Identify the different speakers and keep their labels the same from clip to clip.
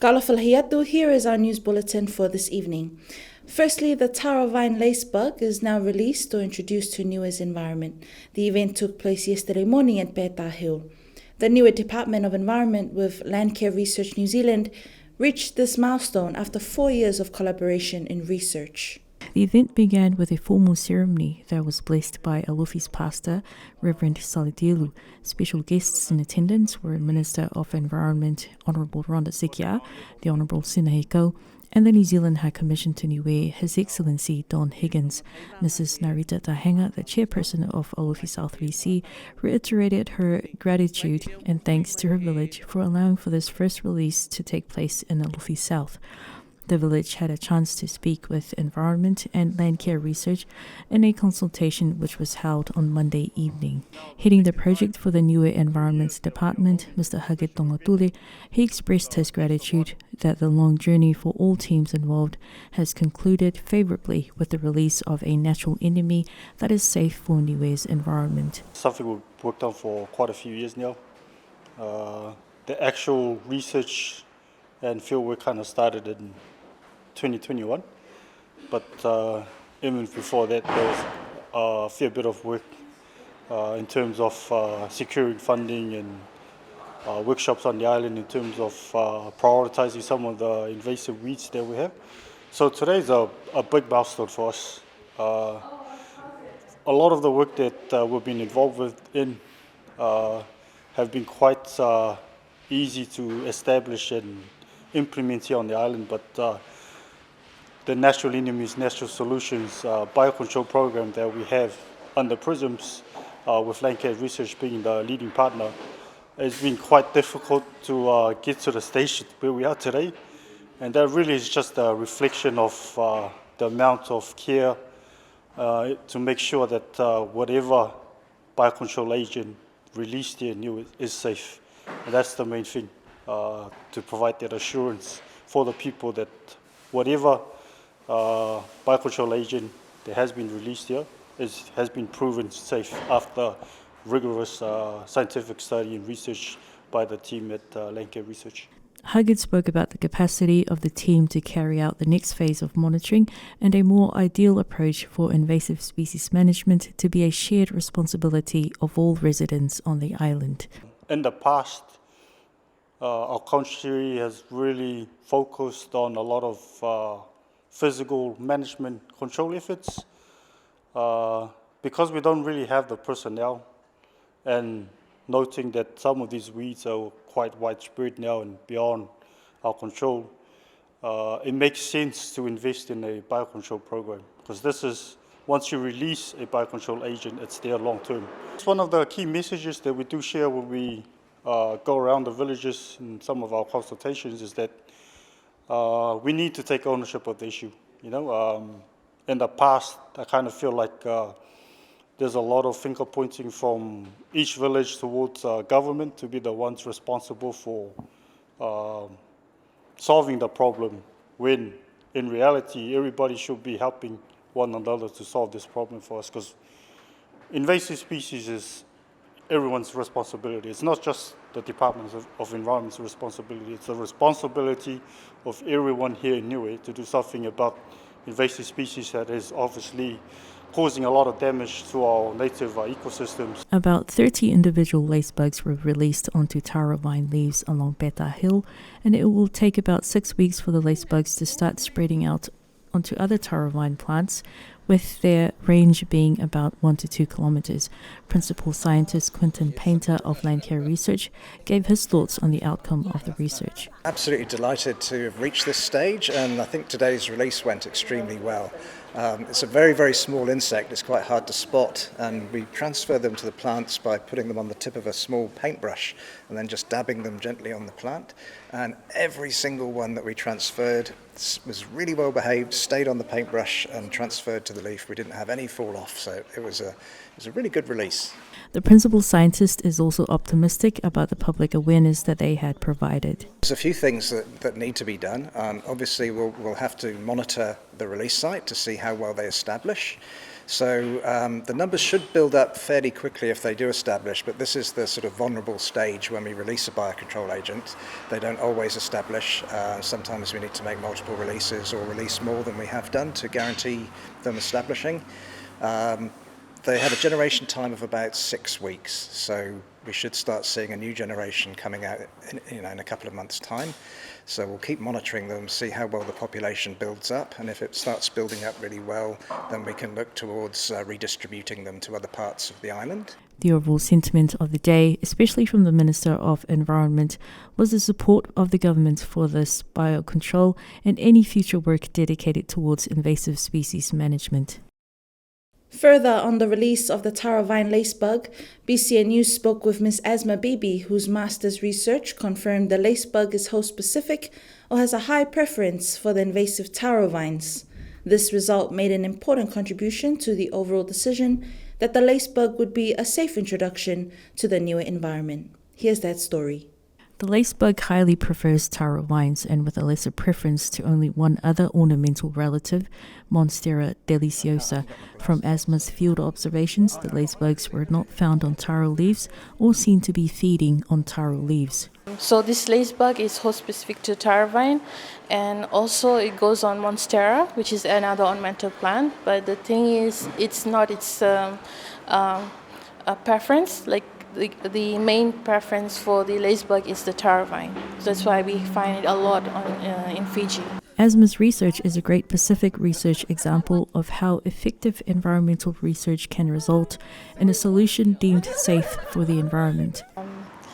Speaker 1: Kalafalhiyatu, here is our news bulletin for this evening. Firstly, the Tara vine lacebug is now released or introduced to Niue's environment. The event took place yesterday morning at Peta Hill. The Niue Department of Environment with Landcare Research New Zealand reached this milestone after 4 years of collaboration in research.
Speaker 2: The event began with a formal ceremony that was blessed by Alofi's pastor, Reverend Saladilu. Special guests in attendance were Minister of Environment, Honourable Rhonda Sekia, the Honourable Sinahiko, and the New Zealand High Commission to Niue, His Excellency Don Higgins. Mrs. Narita Tahenga, the chairperson of Alofi South VC, reiterated her gratitude and thanks to her village for allowing for this first release to take place in Alofi South. The village had a chance to speak with Environment and Landcare Research in a consultation which was held on Monday evening. Heading the project for the Niue Environment Department, Mr. Hage Tongatule, he expressed his gratitude that the long journey for all teams involved has concluded favourably with the release of a natural enemy that is safe for Niue's environment.
Speaker 3: Something we've worked on for quite a few years now. The actual research and fieldwork kind of started in 2021, but even before that there was a fair bit of work in terms of securing funding and workshops on the island in terms of prioritising some of the invasive weeds that we have. So today is a big milestone for us. A lot of the work that we've been involved with have been quite easy to establish and implement here on the island, but the Natural Enemies, Natural Solutions biocontrol program that we have under PRISMS, with Landcare Research being the leading partner, it's been quite difficult to get to the stage where we are today. And that really is just a reflection of the amount of care to make sure that whatever biocontrol agent released here new is safe. And that's the main thing, to provide that assurance for the people that whatever biocontrol agent that has been released here has been proven safe after rigorous scientific study and research by the team at Landcare Research.
Speaker 2: Huggins spoke about the capacity of the team to carry out the next phase of monitoring and a more ideal approach for invasive species management to be a shared responsibility of all residents on the island.
Speaker 3: In the past, our country has really focused on a lot of physical management control efforts. Because we don't really have the personnel, and noting that some of these weeds are quite widespread now and beyond our control, it makes sense to invest in a biocontrol program, because this is, once you release a biocontrol agent, it's there long term. It's one of the key messages that we do share when we go around the villages in some of our consultations, is that we need to take ownership of the issue. You know, in the past, I kind of feel like there's a lot of finger pointing from each village towards government to be the ones responsible for solving the problem, when in reality everybody should be helping one another to solve this problem for us, because invasive species is everyone's responsibility. It's not just the Department of Environment's responsibility, it's the responsibility of everyone here in Niue to do something about invasive species that is obviously causing a lot of damage to our native ecosystems.
Speaker 2: About 30 individual lacebugs were released onto taro vine leaves along Peta Hill, and it will take about 6 weeks for the lacebugs to start spreading out onto other taro vine plants, with their range being about 1 to 2 kilometres. Principal scientist Quinton Painter of Landcare Research gave his thoughts on the outcome of the research.
Speaker 4: Absolutely delighted to have reached this stage, and I think today's release went extremely well. It's a very, very small insect. It's quite hard to spot, and we transfer them to the plants by putting them on the tip of a small paintbrush and then just dabbing them gently on the plant. And every single one that we transferred was really well behaved, stayed on the paintbrush and transferred to the leaf. We didn't have any fall off, so it was a really good release.
Speaker 2: The principal scientist is also optimistic about the public awareness that they had provided.
Speaker 4: There's a few things that need to be done. Obviously, we'll have to monitor the release site to see how well they establish. So the numbers should build up fairly quickly if they do establish, but this is the sort of vulnerable stage when we release a biocontrol agent. They don't always establish. Sometimes we need to make multiple releases or release more than we have done to guarantee them establishing. They have a generation time of about 6 weeks, so we should start seeing a new generation coming out in a couple of months' time. So we'll keep monitoring them, see how well the population builds up, and if it starts building up really well, then we can look towards redistributing them to other parts of the island.
Speaker 2: The overall sentiment of the day, especially from the Minister of Environment, was the support of the government for this biocontrol and any future work dedicated towards invasive species management.
Speaker 1: Further on the release of the taro vine lacebug, BCN News spoke with Ms. Asma Bibi, whose master's research confirmed the lacebug is host-specific or has a high preference for the invasive taro vines. This result made an important contribution to the overall decision that the lacebug would be a safe introduction to the Niue environment. Here's that story.
Speaker 2: The lacebug highly prefers taro vines and with a lesser preference to only one other ornamental relative, Monstera deliciosa. From Asma's field observations, the lacebugs were not found on taro leaves or seen to be feeding on taro leaves.
Speaker 5: So this lacebug is host-specific to taro vine, and also it goes on Monstera, which is another ornamental plant. But the thing is, it's not its a preference. Like the main preference for the lacebug is the taro vine. That's why we find it a lot in Fiji.
Speaker 2: Asma's research is a great Pacific research example of how effective environmental research can result in a solution deemed safe for the environment.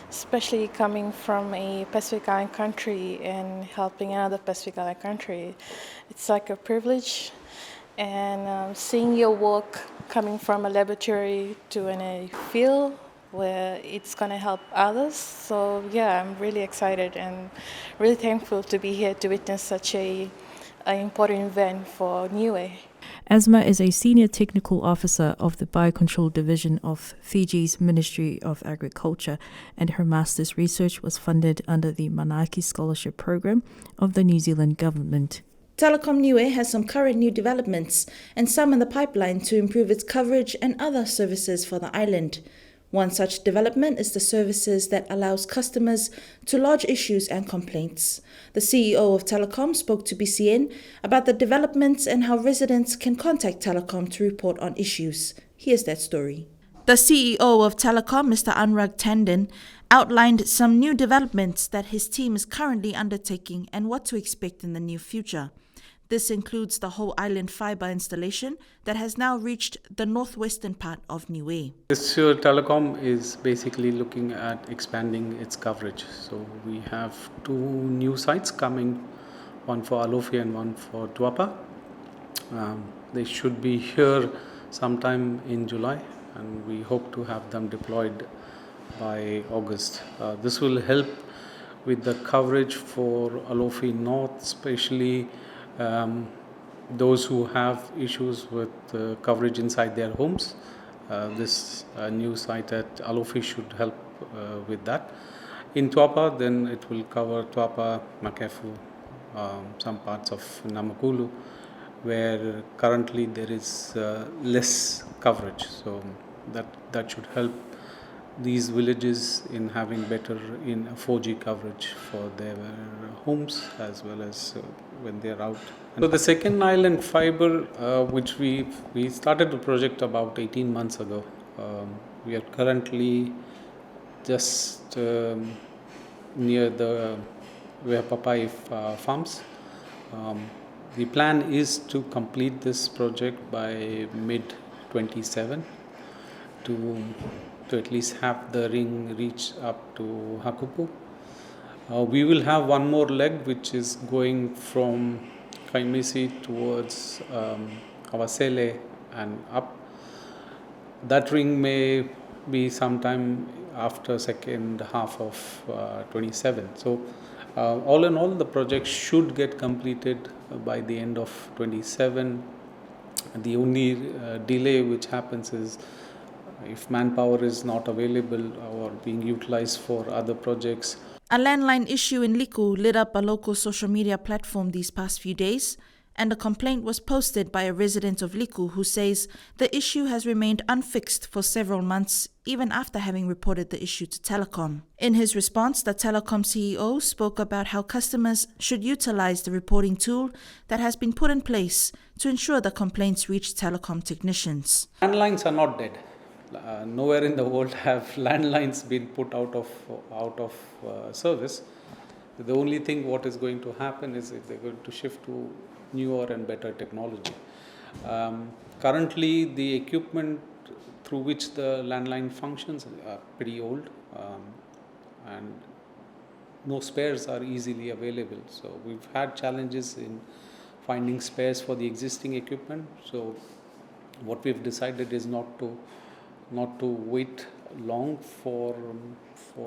Speaker 5: Especially coming from a Pacific Island country and helping another Pacific Island country, it's like a privilege. And seeing your work coming from a laboratory to a field where it's going to help others. So yeah, I'm really excited and really thankful to be here to witness such an important event for Niue.
Speaker 2: Asma is a senior technical officer of the Biocontrol Division of Fiji's Ministry of Agriculture, and her master's research was funded under the Manaki Scholarship Program of the New Zealand government.
Speaker 1: Telecom Niue has some current new developments and some in the pipeline to improve its coverage and other services for the island. One such development is the services that allows customers to lodge issues and complaints. The CEO of Telecom spoke to BCN about the developments and how residents can contact Telecom to report on issues. Here's that story. The CEO of Telecom, Mr. Anurag Tandon, outlined some new developments that his team is currently undertaking and what to expect in the near future. This includes the whole island fibre installation that has now reached the northwestern part of Niue.
Speaker 6: This year, Telecom is basically looking at expanding its coverage. So we have 2 new sites coming, one for Alofi and one for Tuapa. They should be here sometime in July, and we hope to have them deployed by August. This will help with the coverage for Alofi North, especially those who have issues with coverage inside their homes. This new site at Alofi should help with that. In Tuapa, then it will cover Tuapa, Makefu, some parts of Namakulu, where currently there is less coverage. So that should help these villages in having better 4G coverage for their homes as well as when they are out. And so the second island fiber, which we started the project about 18 months ago. We are currently just near where Papai farms. The plan is to complete this project by mid-27 to at least have the ring reach up to Hakupu. We will have one more leg which is going from Kaimisi towards Awasele and up. That ring may be sometime after second half of 27. So all in all, the project should get completed by the end of 27. The only delay which happens is if manpower is not available or being utilized for other projects.
Speaker 1: A landline issue in Liku lit up a local social media platform these past few days, and a complaint was posted by a resident of Liku who says the issue has remained unfixed for several months, even after having reported the issue to Telecom. In his response, the Telecom CEO spoke about how customers should utilize the reporting tool that has been put in place to ensure the complaints reach Telecom technicians.
Speaker 6: Landlines are not dead. Nowhere in the world have landlines been put out of service. The only thing what is going to happen is if they're going to shift to newer and better technology. Currently, the equipment through which the landline functions are pretty old, and no spares are easily available. So we've had challenges in finding spares for the existing equipment. So what we've decided is not to wait long for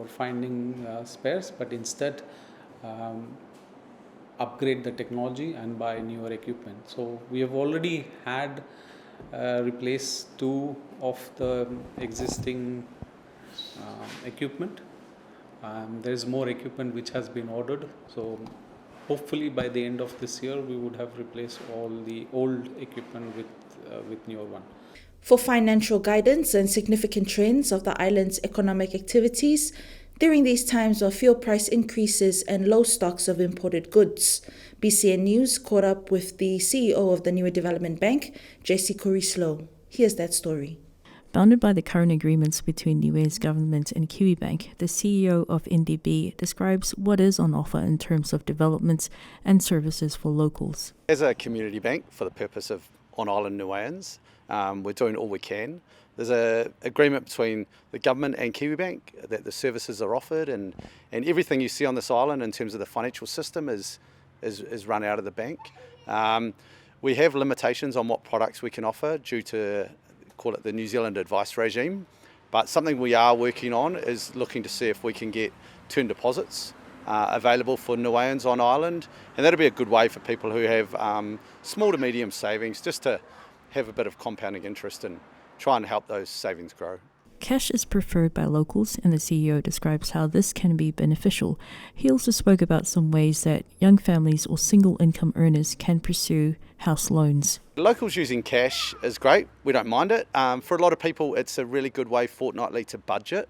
Speaker 6: finding spares, but instead upgrade the technology and buy newer equipment. So we have already had replaced 2 of the existing equipment. There's more equipment which has been ordered. So hopefully by the end of this year we would have replaced all the old equipment with newer one.
Speaker 1: For financial guidance and significant trends of the island's economic activities during these times of fuel price increases and low stocks of imported goods, BCN News caught up with the CEO of the Niue Development Bank, Jesse Corislow. Here's that story.
Speaker 2: Bounded by the current agreements between Niue's government and Kiwibank, the CEO of NDB describes what is on offer in terms of developments and services for locals.
Speaker 7: As a community bank, for the purpose of on-island Niueans, we're doing all we can. There's an agreement between the government and Kiwibank that the services are offered, and everything you see on this island in terms of the financial system is run out of the bank. We have limitations on what products we can offer due to, call it the New Zealand advice regime, but something we are working on is looking to see if we can get term deposits available for Niueans on island, and that'll be a good way for people who have small to medium savings just to have a bit of compounding interest and try and help those savings grow.
Speaker 2: Cash is preferred by locals, and the CEO describes how this can be beneficial. He also spoke about some ways that young families or single income earners can pursue house loans.
Speaker 7: Locals using cash is great, we don't mind it. For a lot of people it's a really good way fortnightly to budget,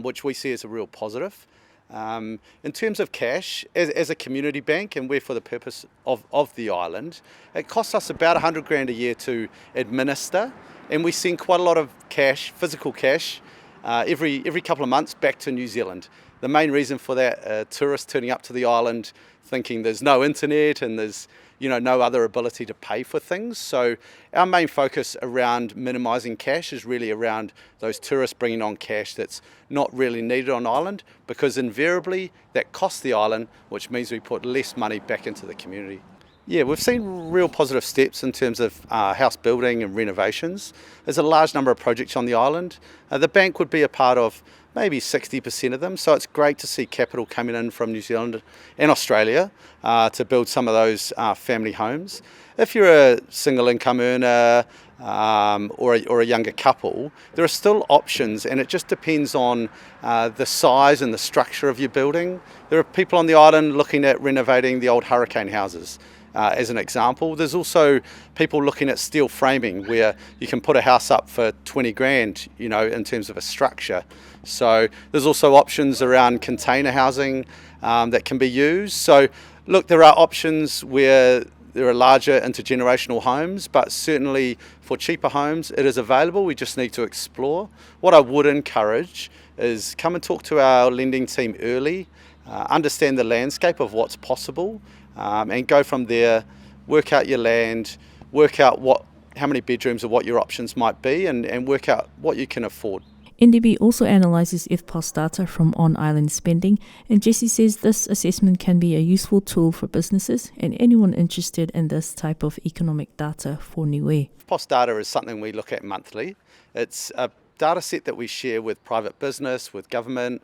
Speaker 7: which we see as a real positive. In terms of cash, as a community bank, and we're for the purpose of the island, it costs us about 100 grand a year to administer, and we send quite a lot of cash, physical cash, every couple of months back to New Zealand. The main reason for that, tourists turning up to the island thinking there's no internet and there's no other ability to pay for things. So our main focus around minimising cash is really around those tourists bringing on cash that's not really needed on island, because invariably that costs the island, which means we put less money back into the community. Yeah, we've seen real positive steps in terms of house building and renovations. There's a large number of projects on the island. The bank would be a part of maybe 60% of them, so it's great to see capital coming in from New Zealand and Australia to build some of those family homes. If you're a single income earner or a younger couple, there are still options, and it just depends on the size and the structure of your building. There are people on the island looking at renovating the old hurricane houses. As an example, there's also people looking at steel framing, where you can put a house up for 20 grand, in terms of a structure. So there's also options around container housing that can be used. So look, there are options where there are larger intergenerational homes, but certainly for cheaper homes it is available. We just need to explore. What I would encourage is come and talk to our lending team early, understand the landscape of what's possible, and go from there, work out your land, work out how many bedrooms or what your options might be, and work out what you can afford.
Speaker 2: NDB also analyses EFTPOS data from on-island spending, and Jesse says this assessment can be a useful tool for businesses and anyone interested in this type of economic data for Niue.
Speaker 7: EFTPOS data is something we look at monthly. It's a data set that we share with private business, with government,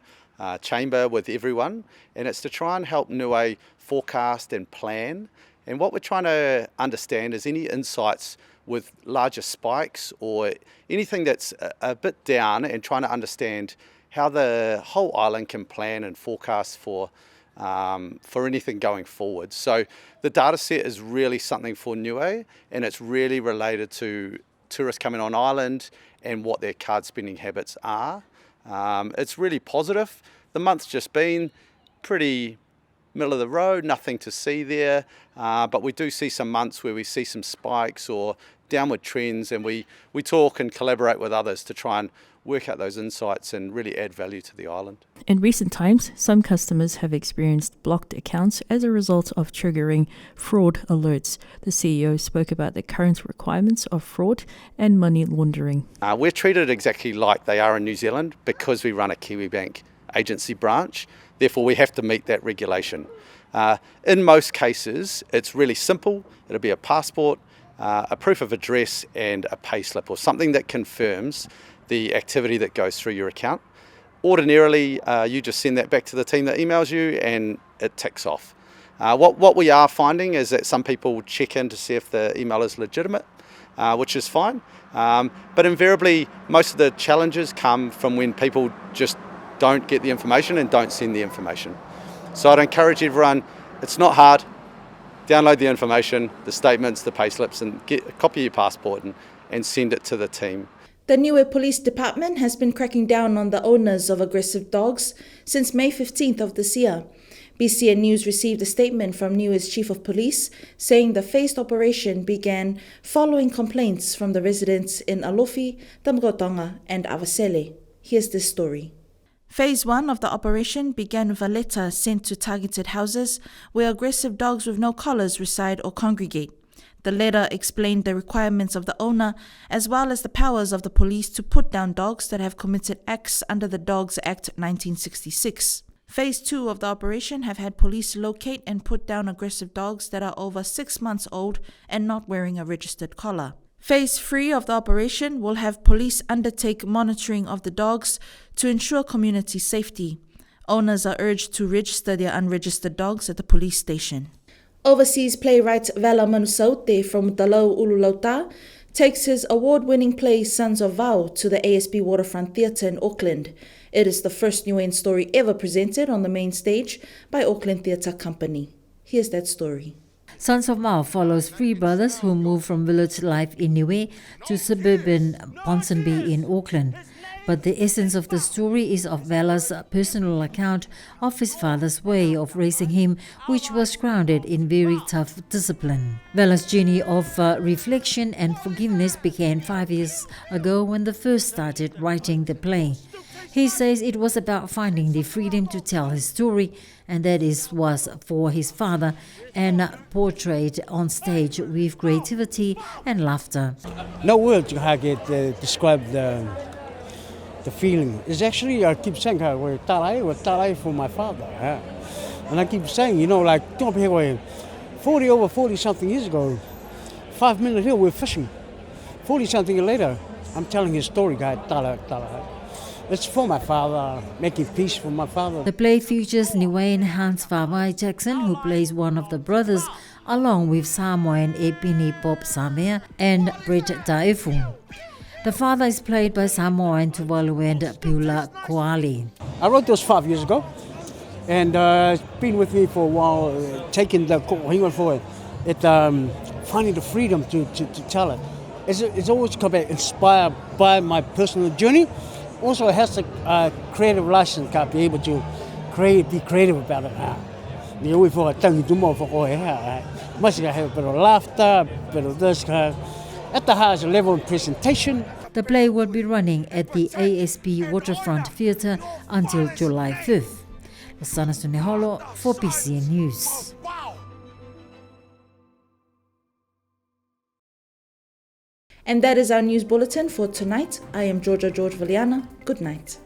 Speaker 7: chamber, with everyone, and it's to try and help Niue forecast and plan. And what we're trying to understand is any insights with larger spikes or anything that's a bit down, and trying to understand how the whole island can plan and forecast for for anything going forward. So the data set is really something for Niue, and it's really related to tourists coming on island and what their card spending habits are. It's really positive. The month's just been pretty middle of the road, nothing to see there, but we do see some months where we see some spikes or downward trends, and we talk and collaborate with others to try and work out those insights and really add value to the island.
Speaker 2: In recent times, some customers have experienced blocked accounts as a result of triggering fraud alerts. The CEO spoke about the current requirements of fraud and money laundering.
Speaker 7: We're treated exactly like they are in New Zealand because we run a Kiwibank agency branch. Therefore, we have to meet that regulation. In most cases, it's really simple. It'll be a passport, a proof of address, and a payslip, or something that confirms the activity that goes through your account. Ordinarily, you just send that back to the team that emails you and it ticks off. What we are finding is that some people check in to see if the email is legitimate, which is fine. But invariably, most of the challenges come from when people just don't get the information and don't send the information. So I'd encourage everyone, it's not hard. Download the information, the statements, the payslips, and get a copy of your passport and send it to the team.
Speaker 1: The Niue Police Department has been cracking down on the owners of aggressive dogs since May 15th of this year. BCN News received a statement from Niue's Chief of Police saying the phased operation began following complaints from the residents in Alofi, Tamarotanga and Awasele. Here's this story. Phase 1 of the operation began with a letter sent to targeted houses where aggressive dogs with no collars reside or congregate. The letter explained the requirements of the owner as well as the powers of the police to put down dogs that have committed acts under the Dogs Act 1966. Phase 2 of the operation have had police locate and put down aggressive dogs that are over 6 months old and not wearing a registered collar. Phase 3 of the operation will have police undertake monitoring of the dogs to ensure community safety. Owners are urged to register their unregistered dogs at the police station. Overseas playwright Vela Manusaute from Dalau Ululauta takes his award-winning play Sons of Vau to the ASB Waterfront Theatre in Auckland. It is the first Niuean story ever presented on the main stage by Auckland Theatre Company. Here's that story.
Speaker 8: Sons of Vau follows three brothers who move from village life in Niue to suburban Ponsonby in Auckland. But the essence of the story is of Vela's personal account of his father's way of raising him, which was grounded in very tough discipline. Vela's journey of reflection and forgiveness began 5 years ago when they first started writing the play. He says it was about finding the freedom to tell his story, and that was for his father, and portrayed on stage with creativity and laughter.
Speaker 9: No words can describe the feeling. It's actually, I keep saying, we're tarai for my father. And I keep saying, like, 40 something years ago, 5 minutes here, we're fishing. 40 something later, I'm telling his story, tarai. It's for my father, making peace for my father.
Speaker 8: The play features Niuean Hans Vavai Jackson, who plays one of the brothers, along with Samoan Epini Pop Samea and Brett Daefu. The father is played by Samoan Tuvalu and Pula Koali.
Speaker 9: I wrote those 5 years ago, and it's been with me for a while, taking the for it, finding the freedom to tell it. It's always come back inspired by my personal journey. Also, it has a creative license to be able to be creative about it. Must have a bit of laughter, a bit of this. At the highest level of presentation.
Speaker 8: The play will be running at the ASB Waterfront Theatre until July 5th. Lasana Suneholo for BCN News.
Speaker 1: And that is our news bulletin for tonight. I am Georgia George Valiana. Good night.